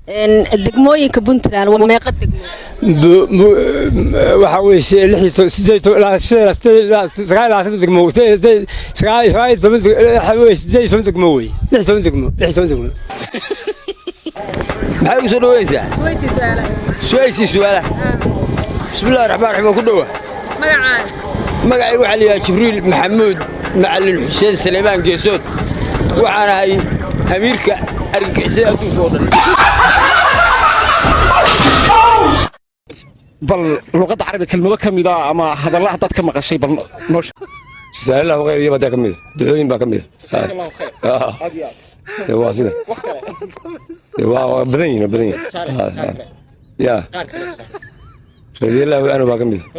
degmooyinka Puntland waa meeqa degmo waxa weeye 6 degmo 9 degmo wey 6 degmo maxay u soo dhaweeysaa su'aalaha su'aalaha bismillaahir rahmaanir rahiim ku dhawa magacaygu waxa la yiraahdaa Jibriil Maxamuud Macallin Xuseen Saleymaan Geesood waxaan ahay amiirka argagixisada adduunka oo dhan bal luqadda carabiga kelmado kamid ah ama hadallada dad ka maqashay bal noosh sallallahu alayhi wa sallam ducooyin baa kamid ah waa sida waa badan yihiin ya radiyallahu anhu baa kamid ah